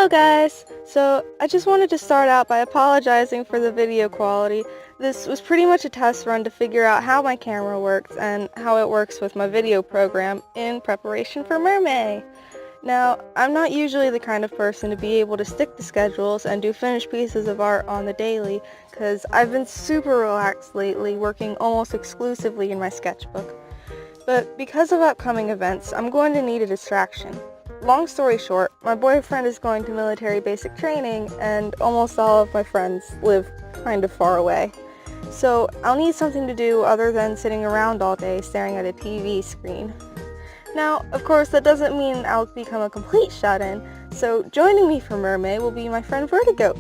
Hello guys! So I just wanted to start out by apologizing for the video quality. This was pretty much a test run to figure out how my camera works and how it works with my video program in preparation for Mermaid. Now, I'm not usually the kind of person to be able to stick to schedules and do finished pieces of art on the daily, because I've been super relaxed lately, working almost exclusively in my sketchbook. But because of upcoming events, I'm going to need a distraction. Long story short, my boyfriend is going to military basic training, and almost all of my friends live kind of far away. So I'll need something to do other than sitting around all day staring at a TV screen. Now, of course, that doesn't mean I'll become a complete shut-in, so joining me for Mermaid will be my friend Vertigo.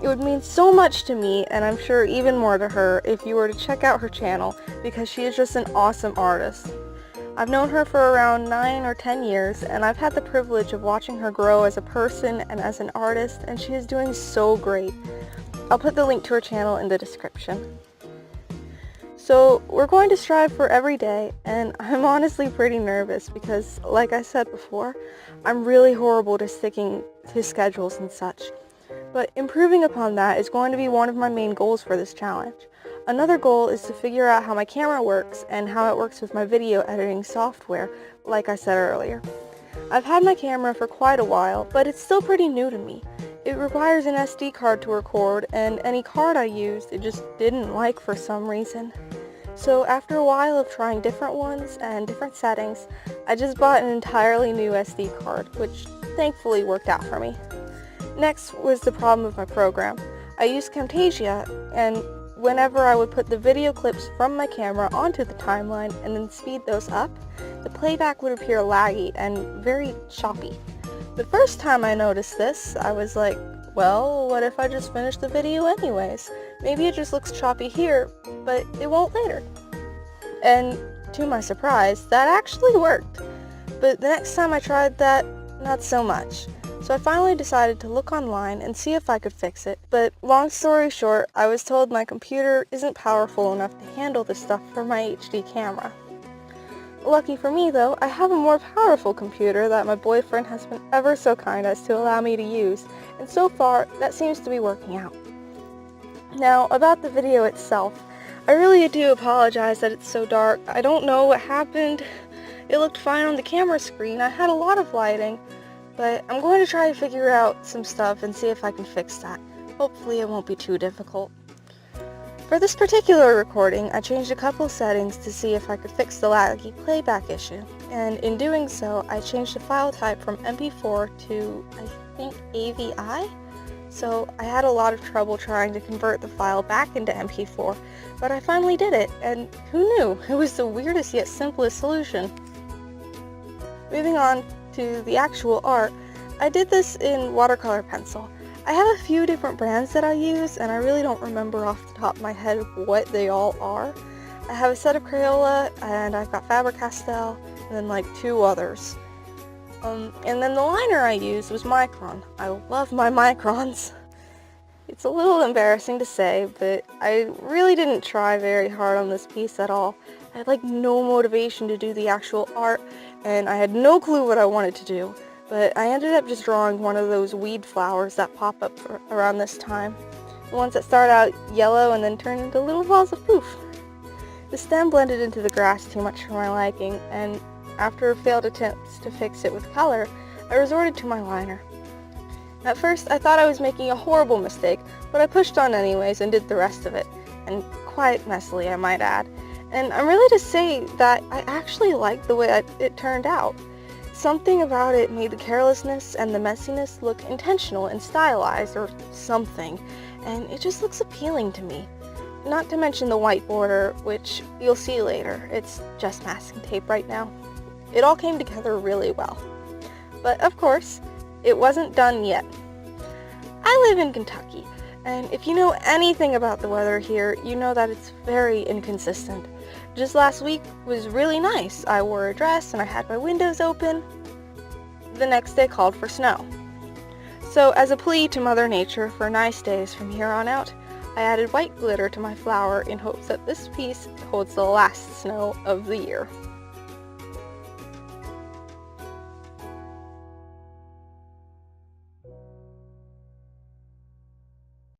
It would mean so much to me, and I'm sure even more to her, if you were to check out her channel, because she is just an awesome artist. I've known her for around 9 or 10 years, and I've had the privilege of watching her grow as a person and as an artist, and she is doing so great. I'll put the link to her channel in the description. So we're going to strive for every day, and I'm honestly pretty nervous because, like I said before, I'm really horrible to sticking to schedules and such. But improving upon that is going to be one of my main goals for this challenge. Another goal is to figure out how my camera works and how it works with my video editing software, like I said earlier. I've had my camera for quite a while, but it's still pretty new to me. It requires an SD card to record, and any card I used it just didn't like for some reason. So after a while of trying different ones and different settings, I just bought an entirely new SD card, which thankfully worked out for me. Next was the problem with my program. I used Camtasia, and whenever I would put the video clips from my camera onto the timeline and then speed those up, the playback would appear laggy and very choppy. The first time I noticed this, I was like, well, what if I just finish the video anyways? Maybe it just looks choppy here, but it won't later. And to my surprise, that actually worked. But the next time I tried that, not so much. So I finally decided to look online and see if I could fix it, but long story short, I was told my computer isn't powerful enough to handle the stuff for my HD camera. Lucky for me though, I have a more powerful computer that my boyfriend has been ever so kind as to allow me to use, and so far, that seems to be working out. Now, about the video itself, I really do apologize that it's so dark. I don't know what happened. It looked fine on the camera screen. I had a lot of lighting. But I'm going to try to figure out some stuff and see if I can fix that. Hopefully it won't be too difficult. For this particular recording, I changed a couple settings to see if I could fix the laggy playback issue. And in doing so, I changed the file type from MP4 to, I think, AVI? So I had a lot of trouble trying to convert the file back into MP4, but I finally did it, and who knew? It was the weirdest yet simplest solution. Moving on to the actual art, I did this in watercolor pencil. I have a few different brands that I use, and I really don't remember off the top of my head what they all are. I have a set of Crayola, and I've got Faber-Castell, and then like 2 others. And then the liner I used was Micron. I love my Microns. It's a little embarrassing to say, but I really didn't try very hard on this piece at all. I had like no motivation to do the actual art, and I had no clue what I wanted to do, but I ended up just drawing one of those weed flowers that pop up around this time. The ones that start out yellow and then turn into little balls of poof. The stem blended into the grass too much for my liking, and after failed attempts to fix it with color, I resorted to my liner. At first, I thought I was making a horrible mistake, but I pushed on anyways and did the rest of it, and quite messily, I might add. And I'm really to say that I actually liked the way it turned out. Something about it made the carelessness and the messiness look intentional and stylized or something, and it just looks appealing to me. Not to mention the white border, which you'll see later. It's just masking tape right now. It all came together really well. But of course, it wasn't done yet. I live in Kentucky, and if you know anything about the weather here, you know that it's very inconsistent. Just last week was really nice. I wore a dress and I had my windows open. The next day called for snow. So as a plea to Mother Nature for nice days from here on out, I added white glitter to my flower in hopes that this piece holds the last snow of the year.